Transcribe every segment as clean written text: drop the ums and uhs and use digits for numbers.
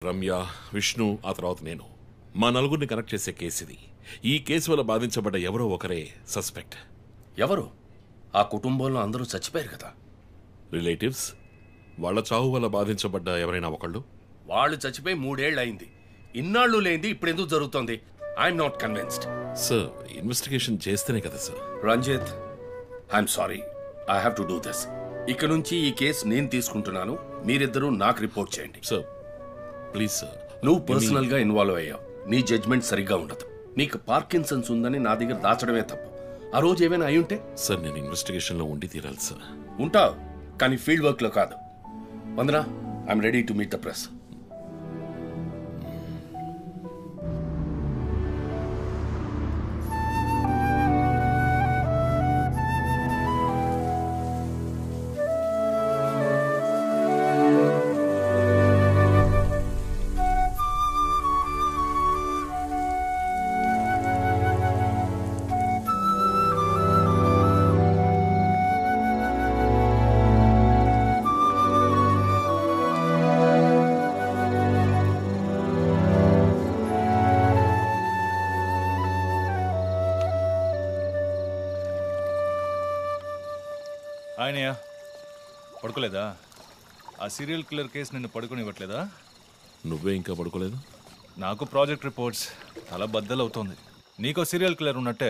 రమ్య, విష్ణు, ఆ తర్వాత నేను మా నలుగురిని కనెక్ట్ చేసే కేసు ఇది. ఈ కేసు వల్ల బాధించబడ్డ ఎవరో ఒకరే సస్పెక్ట్. ఎవరు? ఆ కుటుంబంలో అందరూ చచ్చిపోయారు కదా. రిలేటివ్స్. వాళ్ళ చావు వల్ల బాధించబడ్డ ఎవరైనా ఒకళ్ళు. వాళ్ళు చచ్చిపోయి 3 ఏళ్ళు అయింది. ఇన్నాళ్ళు లేనిది ఇప్పుడు ఎందుకు జరుగుతోంది? I'm not convinced. Sir, investigation చేస్తేనే కదా sir. Ranjit, I'm sorry, I have to do this. ఇక నుంచి ఈ కేసు నేను తీసుకుంటున్నాను. మీరిద్దరూ నాకు రిపోర్ట్ చేయండి. Sir please sir. నువ్వు పర్సనల్ గా ఇన్వాల్వ్ అయ్యావు. నీ జడ్జ్మెంట్ సరిగ్గా ఉండదు. నీకు పార్కిన్సన్స్ ఉందని నా దగ్గర దాచడమే తప్పు. ఆ రోజు ఏమైనా అయి ఉంటే? సార్, నేను ఇన్వెస్టిగేషన్ లో ఉండి తీరాలి సార్. ఉంటావు, కానీ ఫీల్డ్ వర్క్ లో కాదు. Vandana, I'm ready to meet the press. ఆయనయ్య పడుకోలేదా? ఆ సీరియల్ కిల్లర్ కేసు నిన్ను పడుకోనివ్వట్లేదా? నువ్వే ఇంకా పడుకోలేదు? నాకు ప్రాజెక్ట్ రిపోర్ట్స్ చాలా బద్దలవుతోంది. నీకో సీరియల్ కిల్లర్ ఉన్నట్టే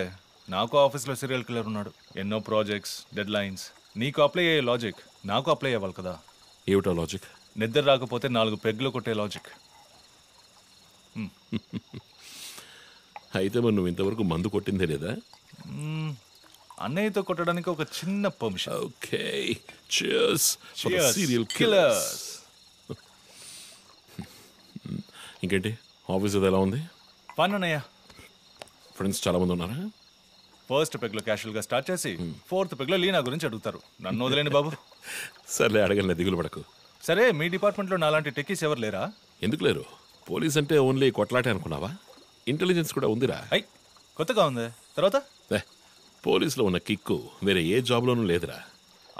నాకు ఆఫీస్లో సీరియల్ కిల్లర్ ఉన్నాడు. ఎన్నో ప్రాజెక్ట్స్, డెడ్ లైన్స్. నీకు అప్లై అయ్యే లాజిక్ నాకు అప్లై అవ్వాలి కదా. ఏమిటా లాజిక్? నిద్ర రాకపోతే 4 పెగ్గులు కొట్టే లాజిక్. అయితే మరి నువ్వు ఇంతవరకు మందు కొట్టిందే లేదా? అన్నయ్యతో కొట్టడానికి ఒక చిన్న permission. Okay, cheers for the serial killers. ఇంకేంటి, ఆఫీస్ అది ఎలా ఉంది? ఫన్ అన్నయ్య. ఫ్రెండ్స్ చాలా మంది ఉన్నారా? ఫస్ట్ పెగ్లో క్యాషువల్గా స్టార్ట్ చేసి 4th పెగ్లో లీనా గురించి అడుగుతారు. నన్ను వదిలేండి బాబు. సర్లే, అడగలే, దిగులు పడకు. సరే, మీ డిపార్ట్మెంట్లో నాలాంటి టెక్కీస్ ఎవరు లేరా? ఎందుకు లేరు? పోలీస్ అంటే ఓన్లీ కొట్లాటే అనుకున్నావా? ఇంటెలిజెన్స్ కూడా ఉందిరా. అయ్, కొత్తగా ఉంది. తర్వాత పోలీసులో ఉన్న కిక్కు వేరే ఏ జాబ్లోనూ లేదురా.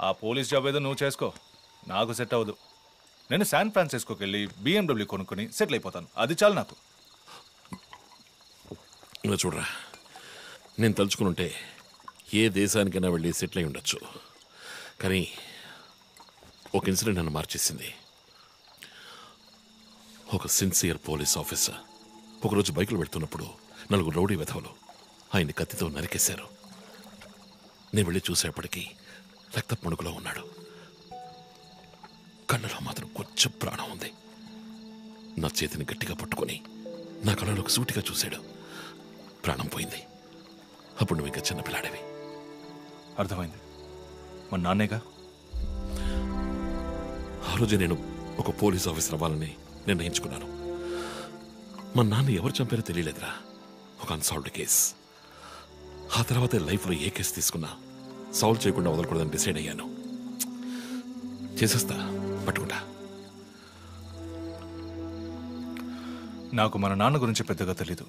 ఆ పోలీస్ జాబ్ ఏదో నువ్వు చేసుకో, నాకు సెట్ అవ్వదు. నేను శాన్ ఫ్రాన్సిస్కోకి వెళ్ళి BMW కొనుక్కొని సెటిల్ అయిపోతాను. అది చాలు నాకు. ఇలా చూడరా, నేను తలుచుకునుంటే ఏ దేశానికైనా వెళ్ళి సెటిల్ అయి ఉండొచ్చు. కానీ ఒక ఇన్సిడెంట్ నన్ను మార్చేసింది. ఒక సిన్సియర్ పోలీస్ ఆఫీసర్ ఒకరోజు బైకులు పెడుతున్నప్పుడు 4 రౌడీ వెధవలు ఆయన్ని కత్తితో నరికేశారు. నేను వెళ్ళి చూసేపటికి రక్త మణుకులో ఉన్నాడు. కళ్ళలో మాత్రం కొంచెం ప్రాణం ఉంది. నా చేతిని గట్టిగా పట్టుకొని నా కళ్ళలోకి సూటిగా చూశాడు. ప్రాణం పోయింది. అప్పుడు నువ్వు ఇంకా చిన్నపిల్లాడేవి. అర్థమైంది. మా నాన్నేగా. ఆ రోజే నేను ఒక పోలీస్ ఆఫీసర్ అవ్వాలని నిర్ణయించుకున్నాను. మా నాన్న ఎవరు చంపారో తెలియలేదురా. ఒక అన్సాల్వ్డ్ కేస్. ఆ తర్వాతే లైఫ్లో ఏ కేసు తీసుకున్నా సాల్వ్ చేయకుండా వదలకూడదని డిసైడ్ అయ్యాను. చేసేస్తా, పట్టుకుంటా. నాకు మన నాన్న గురించి పెద్దగా తెలీదు,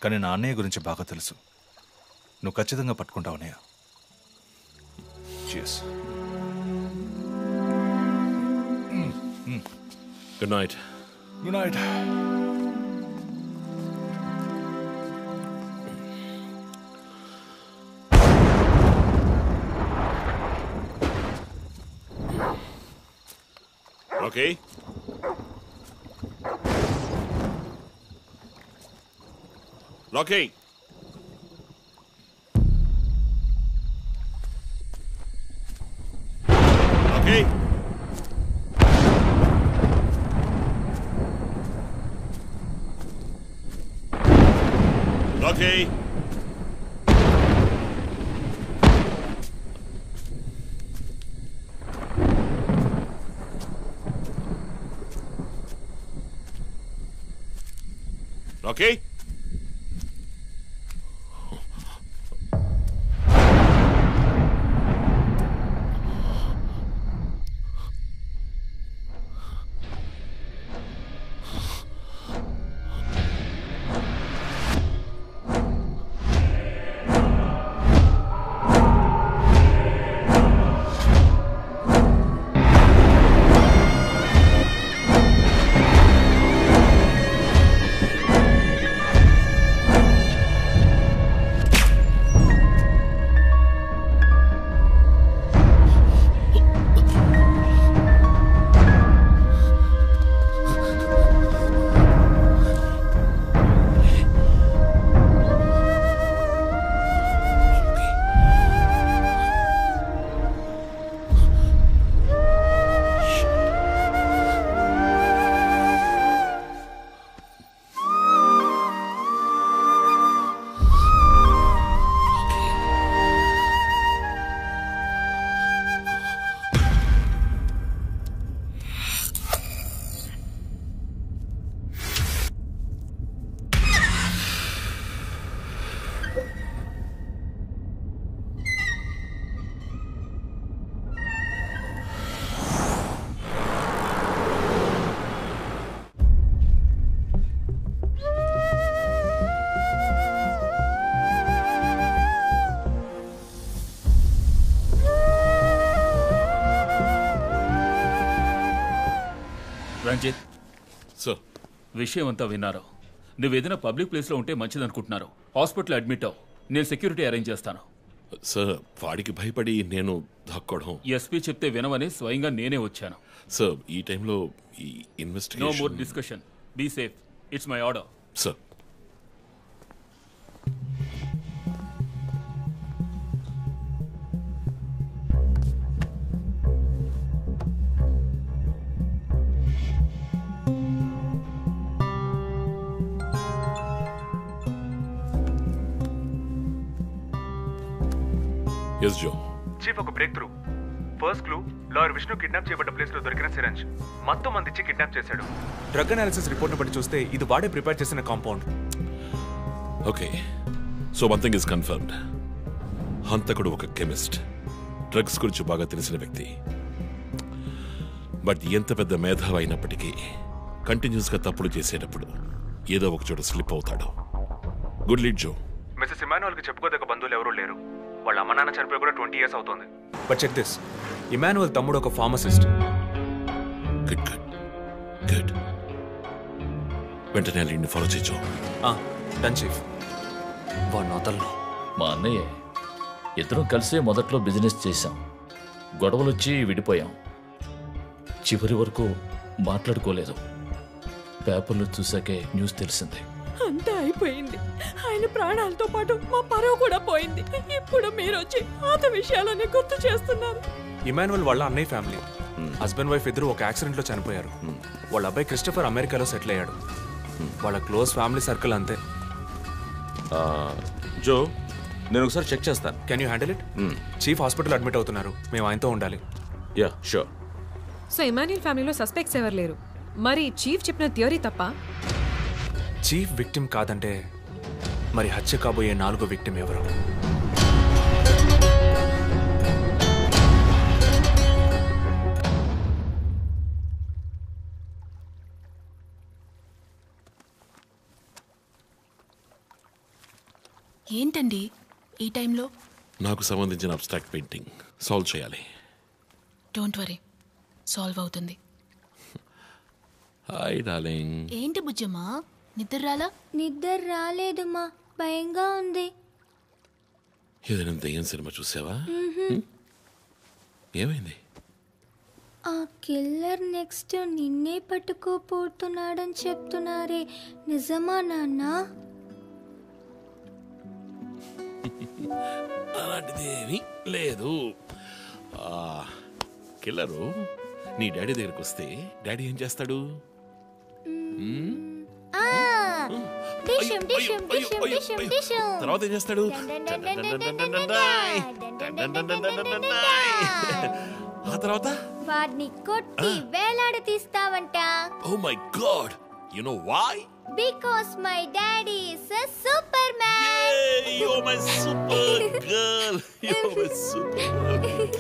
కానీ నా అన్నయ్య గురించి బాగా తెలుసు. నువ్వు ఖచ్చితంగా పట్టుకుంటావు అన్నయ్య. Cheers. Good night. Good night. Okay. Rocky. Rocky. Rocky. Rocky? Ranjit, sir విషయం అంతా విన్నారు. నువ్వేదైనా పబ్లిక్ ప్లేస్లో ఉంటే మంచిదనుకుంటున్నారు. హాస్పిటల్ అడ్మిట్ అవ్వు. నేను సెక్యూరిటీ అరేంజ్ చేస్తాను. సార్ వాడికి భయపడి నేను దాక్కోవడం. ఎస్పీ చెప్తే వినవని స్వయంగా నేనే వచ్చాను. సార్ ఈ టైంలో ఈ no more investigation. Discussion. Be safe. It's my order. Sir ఎస్ జో. చీఫ్, ఒక break through. First clue, lawyer Vishnu kidnap చేయబడ్డ ప్లేస్ లో దొరికిన సిరంజ్ మొత్తం మంది ఇచ్చి కిడ్నాప్ చేశాడు. డ్రగ్ అనాలిసిస్ రిపోర్ట్ బట్టి చూస్తే ఇది వాడే ప్రిపేర్ చేసిన compound. Okay, so one thing is confirmed. హంతకుడు ఒక కెమిస్ట్, డ్రగ్స్ గురించి బాగా తెలిసిన వ్యక్తి. బట్ ఎంత పెద్ద మేధావి అయినప్పటికీ కంటిన్యూస్గా తప్పులు చేసేటప్పుడు ఏదో ఒక చోట స్లిప్ అవుతాడు. గుడ్ లీడ్ జో. మిస్సెస్ ఇమానువల్ కి చెప్పుకోదగ్గ బంధువులు ఎవరూ లేరు. వాళ్ళ అమ్మ నాన్న చనిపోయి కూడా 20 years అవుతోంది. బట్ చెక్ దిస్, ఇమానువల్ తమ్ముడు ఒక ఫార్మసిస్ట్. Good good good. వెంటనే లీడ్ని ఫాలో చేయొచ్చు. Done chief. వాడిని వదలను. మా అన్నయ్య ఇద్దరం కలిసే మొదట్లో బిజినెస్ చేశాం. గొడవలొచ్చి విడిపోయాం. చివరి వరకు మాట్లాడుకోలేదు. పేపర్లో చూసాకే న్యూస్ తెలిసింది. అంతా అయిపోయింది. ఆయన ప్రాణాలతో పాటు మా పరువు కూడా పోయింది. ఇప్పుడు మీరు వచ్చి పాత విషయాలన్నీ గుర్తు చేస్తున్నారు. ఇమానువల్ వాళ్ళ అన్నయ్య ఫ్యామిలీ, హస్బెండ్ వైఫ్ ఇద్దరు ఒక యాక్సిడెంట్ లో చనిపోయారు. వాళ్ళ అబ్బాయి క్రిస్టఫర్ అమెరికాలో సెటిల్ అయ్యాడు. వాళ్ళ క్లోజ్ ఫ్యామిలీ సర్కిల్ అంతే. జో, నేను ఒకసారి చెక్ చేస్తాను. Can you handle it? Chief hospital admit అవుతున్నారు. మేము ఆయనతో ఉండాలి. Yeah sure. సో ఇమాన్యుల్ ఫ్యామిలీలో సస్పెక్ట్స్ ఎవరు లేరు. మరి చీఫ్ చెప్పిన థియరీ తప్ప? చీఫ్ విక్టిమ్ కాదంటే మరి హత్య కాబోయే 4వ విక్టిమ్ ఎవరు? ఏంటండి ఈ టైంలో? నాకు సంబంధించిన అబ్స్ట్రాక్ట్ పెయింటింగ్ సాల్వ్ చేయాలి. డోంట్ వరీ, సాల్వ్ అవుతుంది. Hi darling. ఏంటి బుజ్జమ్మా, నిద్ర రాలా? నిద్ర రాలేదమ్మా, భయంగా ఉంది. ఏదైనా దెయ్యం సినిమా చూసావా? ఏమైంది? ఆ కిల్లర్ నెక్స్ట్ నిన్నే పట్టుకోపోతున్నాడని చెప్తున్నారే, నిజమా నాన్న? అలాంటిదేమీ లేదు. కిల్లరు నీ డాడీ దగ్గరకు వస్తే డాడీ ఏం చేస్తాడు? తర్వాత ఏం చేస్తాడు? ఆ తర్వాత వాడిని కొట్టి వేలాడ తీస్తావంట. Oh my god, you know why? Because my daddy is a super man. You are my super girl. You are my super girl.